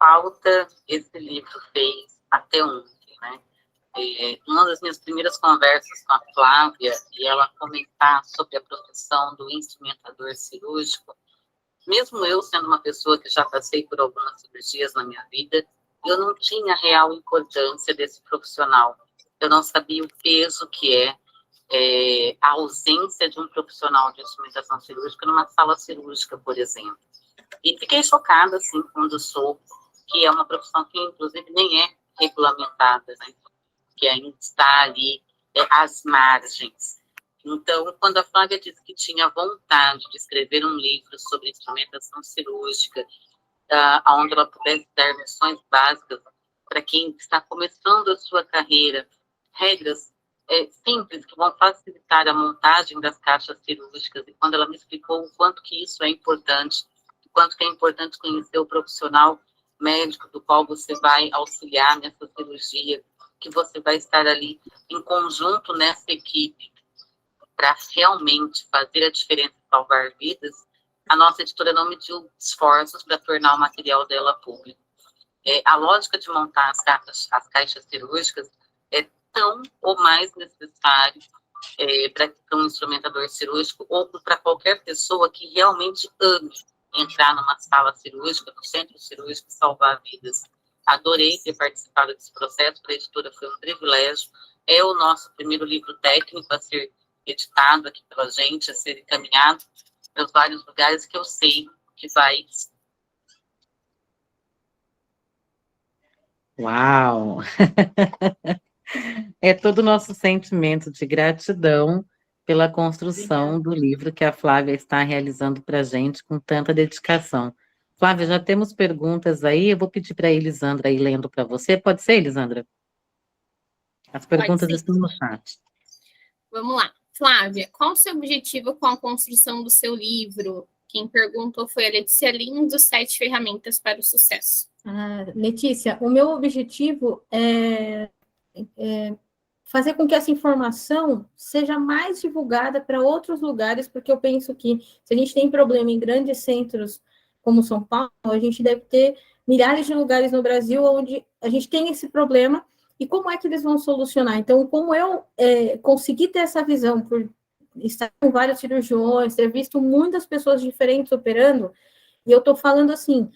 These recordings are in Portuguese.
falta esse livro fez até ontem, né? Uma das minhas primeiras conversas com a Flávia, e ela comentar sobre a profissão do instrumentador cirúrgico, mesmo eu sendo uma pessoa que já passei por algumas cirurgias na minha vida, eu não tinha real importância desse profissional. Eu não sabia o peso que a ausência de um profissional de instrumentação cirúrgica numa sala cirúrgica, por exemplo. E fiquei chocada, assim, quando soube que é uma profissão que, inclusive, nem é regulamentada, né? Que ainda está ali às margens. Então, quando a Flávia disse que tinha vontade de escrever um livro sobre instrumentação cirúrgica, onde ela pudesse dar lições básicas para quem está começando a sua carreira, regras simples que vão facilitar a montagem das caixas cirúrgicas, e quando ela me explicou o quanto que isso é importante, o quanto que é importante conhecer o profissional médico do qual você vai auxiliar nessa cirurgia, que você vai estar ali em conjunto nessa equipe para realmente fazer a diferença e salvar vidas, a nossa editora não mediu esforços para tornar o material dela público. A lógica de montar as caixas cirúrgicas é tão ou mais necessário para um instrumentador cirúrgico ou para qualquer pessoa que realmente ame entrar numa sala cirúrgica, no centro cirúrgico e salvar vidas. Adorei ter participado desse processo, para a editora foi um privilégio. É o nosso primeiro livro técnico a ser editado aqui pela gente, a ser encaminhado para os vários lugares que eu sei que vai. Uau! É todo o nosso sentimento de gratidão pela construção do livro que a Flávia está realizando para a gente com tanta dedicação. Flávia, já temos perguntas aí, eu vou pedir para a Elisandra ir lendo para você. Pode ser, Elisandra? As perguntas estão no chat. Vamos lá. Flávia, qual o seu objetivo com a construção do seu livro? Quem perguntou foi a Letícia Lins, do 7 Ferramentas para o Sucesso. Letícia, o meu objetivo é fazer com que essa informação seja mais divulgada para outros lugares, porque eu penso que se a gente tem problema em grandes centros como São Paulo, a gente deve ter milhares de lugares no Brasil onde a gente tem esse problema, e como é que eles vão solucionar? Então, como eu consegui ter essa visão por estar com vários cirurgiões, ter visto muitas pessoas diferentes operando, e eu estou falando assim,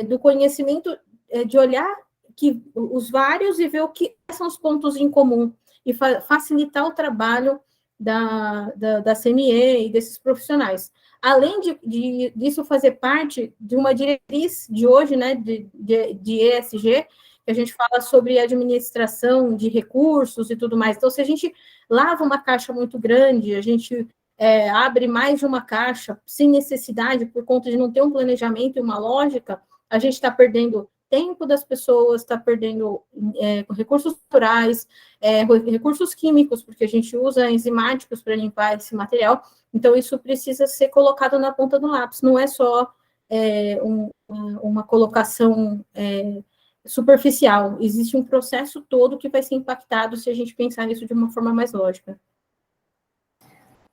do conhecimento, de olhar que os vários e ver o que são os pontos em comum, e facilitar o trabalho da CME e desses profissionais. Além disso fazer parte de uma diretriz de hoje, né, de ESG, que a gente fala sobre administração de recursos e tudo mais. Então, se a gente lava uma caixa muito grande, a gente abre mais de uma caixa sem necessidade, por conta de não ter um planejamento e uma lógica, a gente está perdendo tempo das pessoas, está perdendo recursos naturais, recursos químicos, porque a gente usa enzimáticos para limpar esse material. Então, isso precisa ser colocado na ponta do lápis, não é só uma colocação superficial, existe um processo todo que vai ser impactado se a gente pensar nisso de uma forma mais lógica.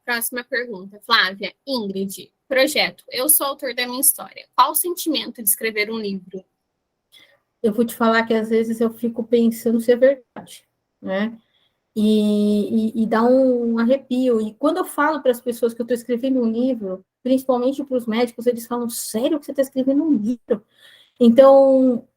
Próxima pergunta, Flávia. Ingrid, projeto. Eu sou autor da minha história. Qual o sentimento de escrever um livro? Eu vou te falar que às vezes eu fico pensando se é verdade, né? E dá um arrepio. E quando eu falo para as pessoas que eu estou escrevendo um livro, principalmente para os médicos, eles falam, sério que você está escrevendo um livro? Então,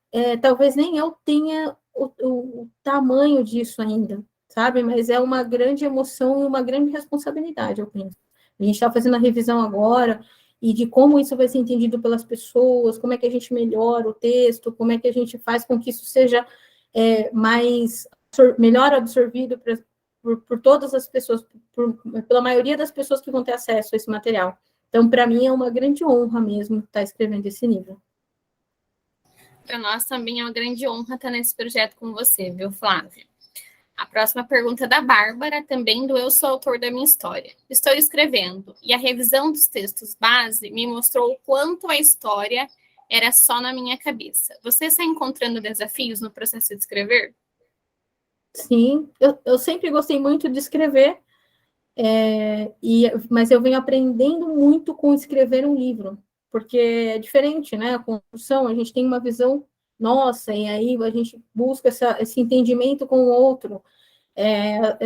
talvez nem eu tenha o tamanho disso ainda, sabe? Mas é uma grande emoção e uma grande responsabilidade, eu penso. A gente está fazendo a revisão agora, e de como isso vai ser entendido pelas pessoas, como é que a gente melhora o texto, como é que a gente faz com que isso seja melhor absorvido por todas as pessoas, pela maioria das pessoas que vão ter acesso a esse material. Então, para mim, é uma grande honra mesmo estar escrevendo esse livro. Para nós também é uma grande honra estar nesse projeto com você, viu, Flávia? A próxima pergunta é da Bárbara, também do Eu Sou Autor da Minha História. Estou escrevendo, e a revisão dos textos base me mostrou o quanto a história era só na minha cabeça. Você está encontrando desafios no processo de escrever? Sim, eu sempre gostei muito de escrever, mas eu venho aprendendo muito com escrever um livro, porque é diferente, né? A construção, a gente tem uma visão nossa, e aí a gente busca esse entendimento com o outro.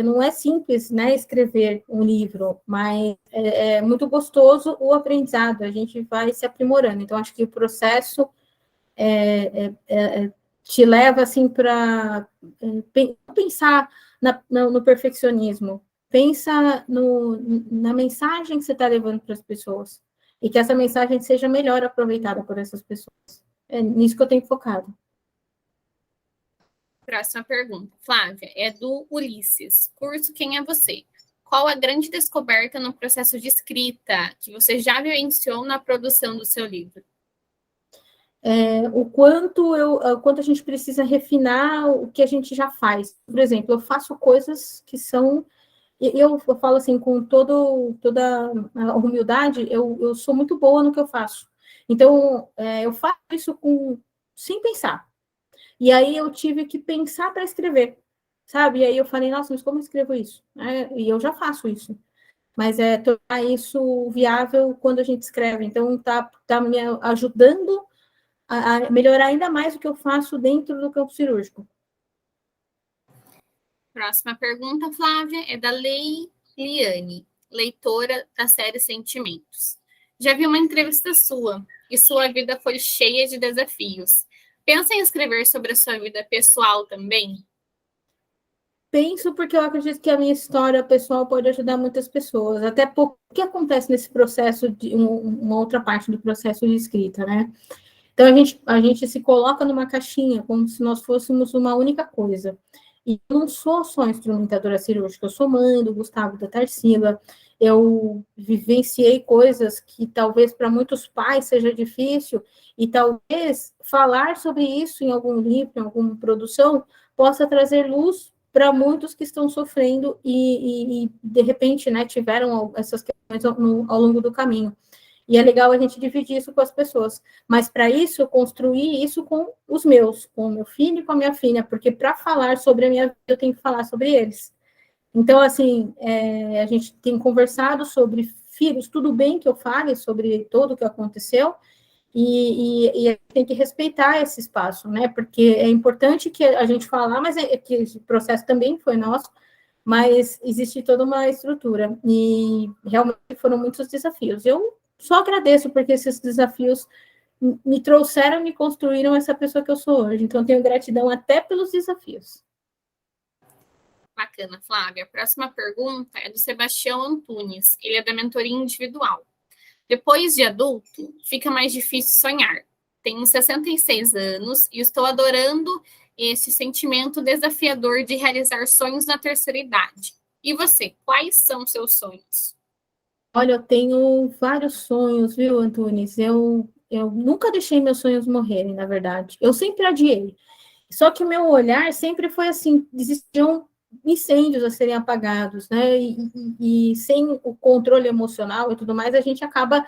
Não é simples, né, escrever um livro, mas é muito gostoso o aprendizado, a gente vai se aprimorando. Então, acho que o processo te leva, assim, para pensar no perfeccionismo, pensa na mensagem que você está levando para as pessoas, e que essa mensagem seja melhor aproveitada por essas pessoas. É nisso que eu tenho focado. Próxima pergunta. Flávia, é do Ulisses. Curso Quem é Você? Qual a grande descoberta no processo de escrita que você já vivenciou na produção do seu livro? O quanto a gente precisa refinar o que a gente já faz. Por exemplo, eu faço coisas que são... Eu falo assim, com toda a humildade, eu sou muito boa no que eu faço. Então, eu faço isso sem pensar. E aí eu tive que pensar para escrever, sabe? E aí eu falei, nossa, mas como eu escrevo isso? E eu já faço isso. Mas tornar isso viável quando a gente escreve. Então, tá me ajudando a melhorar ainda mais o que eu faço dentro do campo cirúrgico. Próxima pergunta, Flávia, é da Leiliane, leitora da série Sentimentos. Já vi uma entrevista sua e sua vida foi cheia de desafios. Pensa em escrever sobre a sua vida pessoal também? Penso porque eu acredito que a minha história pessoal pode ajudar muitas pessoas. Até porque o que acontece nesse processo, uma outra parte do processo de escrita, né? Então, a gente se coloca numa caixinha, como se nós fôssemos uma única coisa. E eu não sou só instrumentadora cirúrgica, eu sou mãe do Gustavo, da Tarsila, eu vivenciei coisas que talvez para muitos pais seja difícil, e talvez falar sobre isso em algum livro, em alguma produção, possa trazer luz para muitos que estão sofrendo e de repente, né, tiveram essas questões ao longo do caminho. E é legal a gente dividir isso com as pessoas. Mas, para isso, eu construí isso com os meus, com o meu filho e com a minha filha, porque para falar sobre a minha vida, eu tenho que falar sobre eles. Então, assim, a gente tem conversado sobre filhos, tudo bem que eu fale sobre tudo o que aconteceu, e a gente tem que respeitar esse espaço, né? Porque é importante que a gente falar, mas que esse processo também foi nosso, mas existe toda uma estrutura, e realmente foram muitos desafios. Eu só agradeço porque esses desafios me trouxeram, me construíram essa pessoa que eu sou hoje. Então, tenho gratidão até pelos desafios. Bacana, Flávia. A próxima pergunta é do Sebastião Antunes. Ele é da mentoria individual. Depois de adulto, fica mais difícil sonhar. Tenho 66 anos e estou adorando esse sentimento desafiador de realizar sonhos na terceira idade. E você, quais são seus sonhos? Olha, eu tenho vários sonhos, viu, Antunes? Eu nunca deixei meus sonhos morrerem, na verdade. Eu sempre adiei. Só que o meu olhar sempre foi assim, existiam incêndios a serem apagados, né? E sem o controle emocional e tudo mais, a gente acaba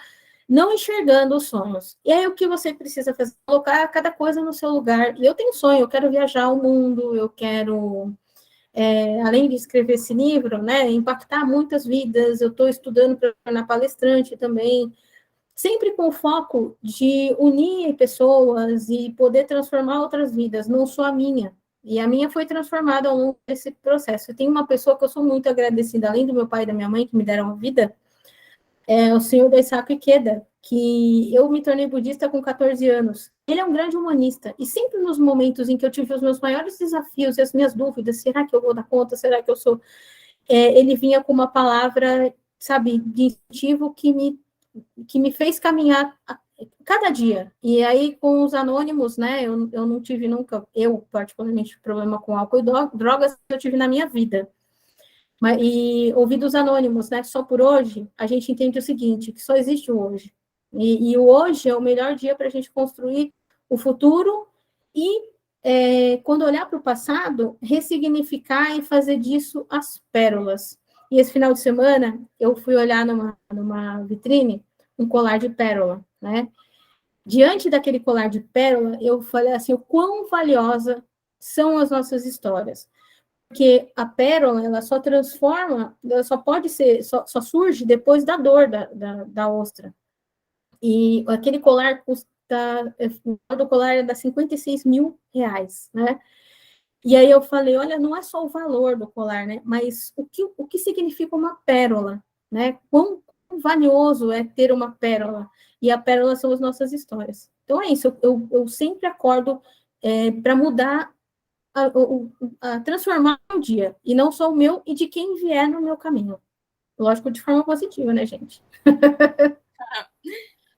não enxergando os sonhos. E aí o que você precisa fazer? Colocar cada coisa no seu lugar. E eu tenho sonho, eu quero viajar o mundo, eu quero, além de escrever esse livro, né, impactar muitas vidas. Eu estou estudando para tornar palestrante também, sempre com o foco de unir pessoas e poder transformar outras vidas, não só a minha. E a minha foi transformada ao longo desse processo. Eu tenho uma pessoa que eu sou muito agradecida, além do meu pai e da minha mãe, que me deram a vida, é o senhor Daisaku Ikeda, que eu me tornei budista com 14 anos. Ele é um grande humanista, e sempre nos momentos em que eu tive os meus maiores desafios e as minhas dúvidas, será que eu vou dar conta, será que eu sou... ele vinha com uma palavra, sabe, de incentivo que me fez caminhar cada dia. E aí, com os anônimos, né, eu não tive nunca, eu particularmente, problema com álcool e drogas, eu tive na minha vida. E ouvir dos anônimos, né, só por hoje, a gente entende o seguinte, que só existe o hoje. E o hoje é o melhor dia para a gente construir o futuro e, quando olhar para o passado, ressignificar e fazer disso as pérolas. E esse final de semana, eu fui olhar numa vitrine um colar de pérola, né? Diante daquele colar de pérola, eu falei assim, o quão valiosa são as nossas histórias. Porque a pérola, ela só transforma, ela só pode ser, só surge depois da dor da ostra. E aquele colar o valor do colar dá 56 mil reais, né? E aí eu falei, olha, não é só o valor do colar, né? Mas o que significa uma pérola, né? Quão valioso é ter uma pérola. E a pérola são as nossas histórias. Então é isso, eu sempre acordo para mudar, a transformar o dia, e não só o meu e de quem vier no meu caminho. Lógico, de forma positiva, né, gente?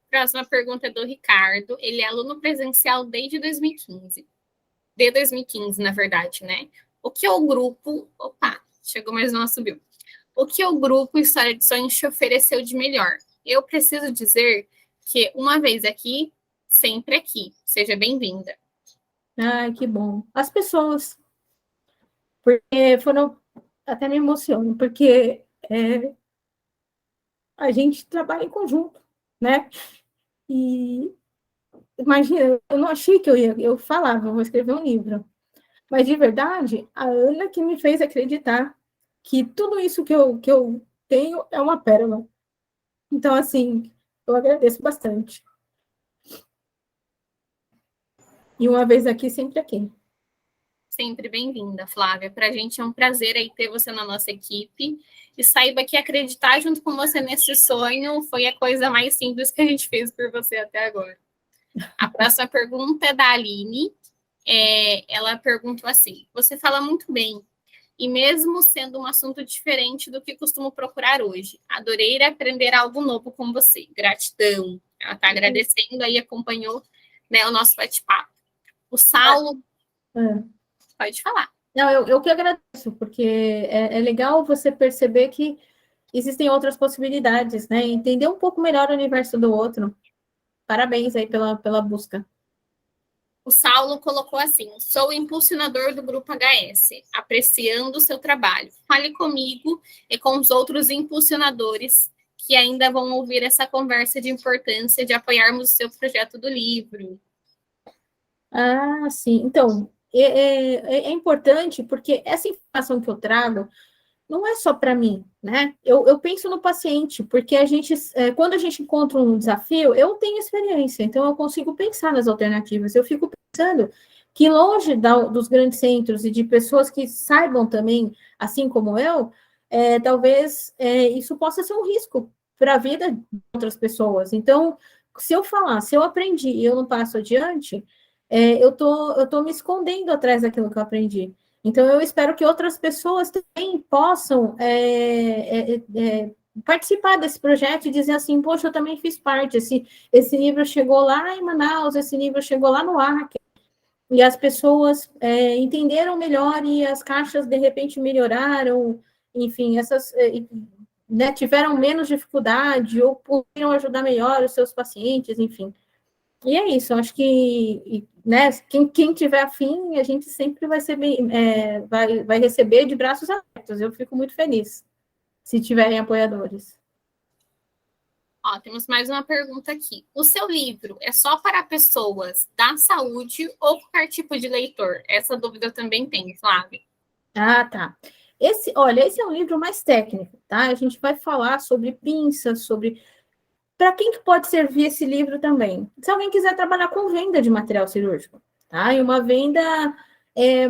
Próxima pergunta é do Ricardo. Ele é aluno presencial desde 2015. De 2015, na verdade, né? O que o grupo... Opa, chegou, mas não subiu. O que o grupo História de Sonhos te ofereceu de melhor? Eu preciso dizer que uma vez aqui, sempre aqui. Seja bem-vinda. Ai, que bom. As pessoas, porque foram... Até me emociono, porque a gente trabalha em conjunto, né? E imagina, eu não achei que eu falava, eu vou escrever um livro. Mas, de verdade, a Ana que me fez acreditar que tudo isso que eu tenho é uma pérola. Então, assim, eu agradeço bastante. E uma vez aqui, sempre aqui. Sempre bem-vinda, Flávia. Para a gente é um prazer aí ter você na nossa equipe. E saiba que acreditar junto com você nesse sonho foi a coisa mais simples que a gente fez por você até agora. A próxima pergunta é da Aline. Ela perguntou assim: você fala muito bem, e mesmo sendo um assunto diferente do que costumo procurar hoje, adorei aprender algo novo com você. Gratidão. Ela está agradecendo aí, acompanhou, né, o nosso bate-papo. O Saulo, pode falar. Não, eu que agradeço, porque é legal você perceber que existem outras possibilidades, né? Entender um pouco melhor o universo do outro. Parabéns aí pela busca. O Saulo colocou assim: sou o impulsionador do Grupo HS, apreciando o seu trabalho. Fale comigo e com os outros impulsionadores que ainda vão ouvir essa conversa de importância de apoiarmos o seu projeto do livro. Ah, sim. Então, é importante porque essa informação que eu trago não é só para mim, né? Eu penso no paciente, porque quando a gente encontra um desafio, eu tenho experiência, então eu consigo pensar nas alternativas. Eu fico pensando que longe dos grandes centros e de pessoas que saibam também, assim como eu, talvez isso possa ser um risco para a vida de outras pessoas. Então, se eu aprendi e eu não passo adiante, eu tô me escondendo atrás daquilo que eu aprendi. Então, eu espero que outras pessoas também possam participar desse projeto e dizer assim, poxa, eu também fiz parte, esse livro chegou lá em Manaus, esse livro chegou lá no Acre, e as pessoas entenderam melhor e as caixas, de repente, melhoraram, enfim, né, tiveram menos dificuldade ou puderam ajudar melhor os seus pacientes, enfim. E é isso, eu acho que, né, quem tiver afim, a gente sempre vai ser vai receber de braços abertos. Eu fico muito feliz se tiverem apoiadores. Ó, temos mais uma pergunta aqui. O seu livro é só para pessoas da saúde ou qualquer tipo de leitor? Essa dúvida eu também tenho, Flávia. Ah, tá. Esse é um livro mais técnico, tá? A gente vai falar sobre pinças, sobre... Para quem que pode servir esse livro também? Se alguém quiser trabalhar com venda de material cirúrgico, tá? E uma venda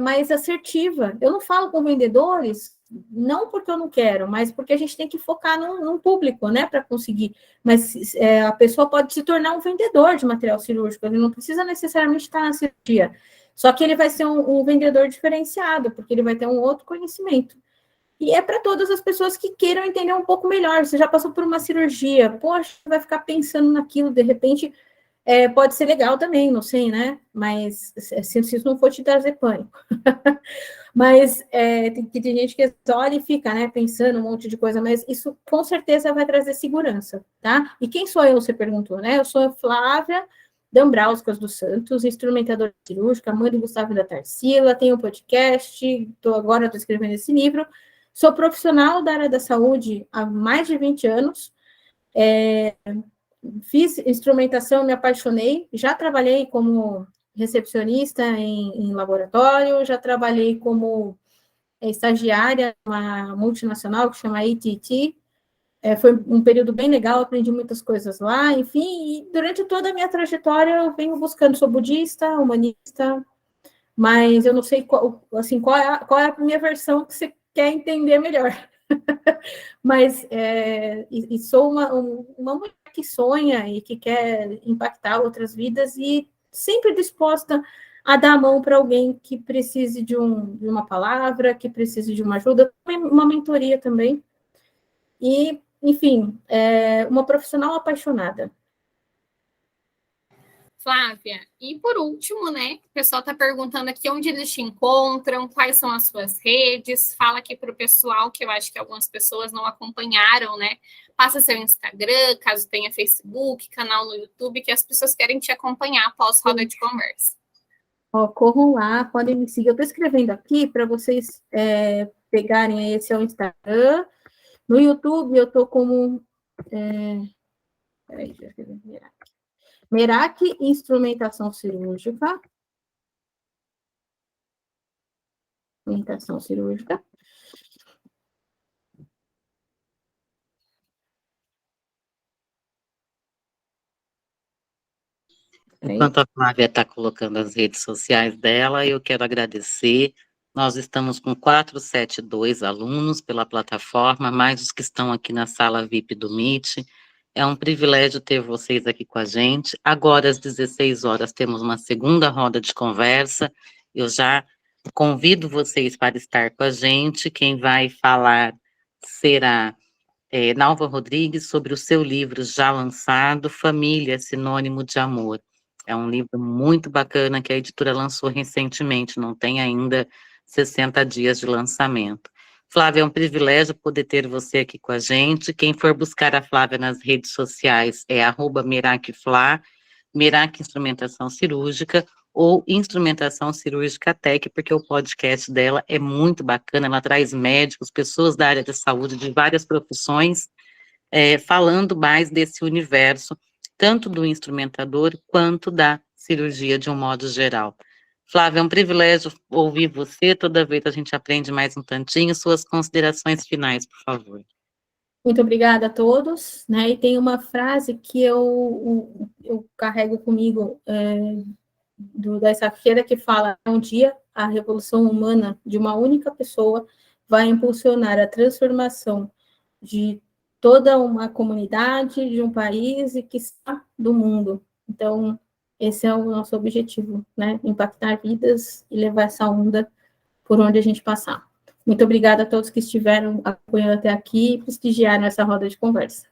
mais assertiva. Eu não falo com vendedores, não porque eu não quero, mas porque a gente tem que focar num público, né, para conseguir. Mas a pessoa pode se tornar um vendedor de material cirúrgico, ele não precisa necessariamente estar na cirurgia. Só que ele vai ser um vendedor diferenciado, porque ele vai ter um outro conhecimento. E é para todas as pessoas que queiram entender um pouco melhor. Você já passou por uma cirurgia, poxa, vai ficar pensando naquilo, de repente, pode ser legal também, não sei, né? Mas se isso não for te trazer pânico. Mas tem gente que olha e fica, né, pensando um monte de coisa, mas isso com certeza vai trazer segurança, tá? E quem sou eu, você perguntou, né? Eu sou a Flávia Dambrauskas dos Santos, instrumentadora cirúrgica, mãe do Gustavo e da Tarsila, tenho um podcast, agora estou escrevendo esse livro. Sou profissional da área da saúde há mais de 20 anos, fiz instrumentação, me apaixonei, já trabalhei como recepcionista em laboratório, já trabalhei como estagiária numa multinacional que chama AT&T, Foi um período bem legal, aprendi muitas coisas lá, enfim, e durante toda a minha trajetória eu venho buscando, sou budista, humanista, mas eu não sei assim, qual é a minha versão que você quer entender melhor. Mas sou uma mulher que sonha e que quer impactar outras vidas e sempre disposta a dar a mão para alguém que precise de uma palavra, que precise de uma ajuda, uma mentoria também. E, enfim, uma profissional apaixonada. Flávia, e por último, né, o pessoal está perguntando aqui onde eles te encontram, quais são as suas redes, fala aqui para o pessoal, que eu acho que algumas pessoas não acompanharam, né, passa seu Instagram, caso tenha Facebook, canal no YouTube, que as pessoas querem te acompanhar após roda de conversa. Corram lá, podem me seguir, eu estou escrevendo aqui para vocês pegarem esse é o Instagram, no YouTube eu estou como, peraí, deixa eu escrever, Merak Instrumentação Cirúrgica. Instrumentação cirúrgica. Enquanto a Flávia está colocando as redes sociais dela, eu quero agradecer. Nós estamos com 472 alunos pela plataforma, mais os que estão aqui na sala VIP do Meet. É um privilégio ter vocês aqui com a gente. Agora, às 16 horas, temos uma segunda roda de conversa. Eu já convido vocês para estar com a gente. Quem vai falar será Nalva Rodrigues, sobre o seu livro já lançado, Família, Sinônimo de Amor. É um livro muito bacana que a editora lançou recentemente, não tem ainda 60 dias de lançamento. Flávia, é um privilégio poder ter você aqui com a gente. Quem for buscar a Flávia nas redes sociais é @merakflá, Merak Instrumentação Cirúrgica, ou Instrumentação Cirúrgica Tech, porque o podcast dela é muito bacana, ela traz médicos, pessoas da área da saúde, de várias profissões, falando mais desse universo, tanto do instrumentador, quanto da cirurgia de um modo geral. Flávia, é um privilégio ouvir você, toda vez a gente aprende mais um tantinho. Suas considerações finais, por favor. Muito obrigada a todos, né? E tem uma frase que eu carrego comigo dessa feira que fala: um dia a revolução humana de uma única pessoa vai impulsionar a transformação de toda uma comunidade, de um país e, quiçá, do mundo. Então, esse é o nosso objetivo, né? Impactar vidas e levar essa onda por onde a gente passar. Muito obrigada a todos que estiveram acompanhando até aqui e prestigiaram essa roda de conversa.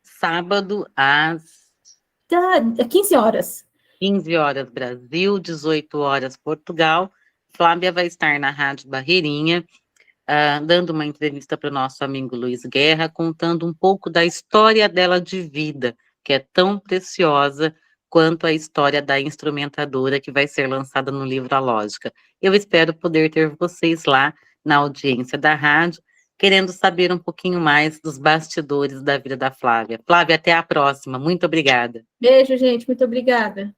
Sábado, às 15 horas. 15 horas Brasil, 18 horas Portugal. Flávia vai estar na Rádio Barreirinha, dando uma entrevista para o nosso amigo Luiz Guerra, contando um pouco da história dela de vida, que é tão preciosa quanto a história da instrumentadora que vai ser lançada no livro A Lógica. Eu espero poder ter vocês lá na audiência da rádio, querendo saber um pouquinho mais dos bastidores da vida da Flávia. Flávia, até a próxima. Muito obrigada. Beijo, gente. Muito obrigada.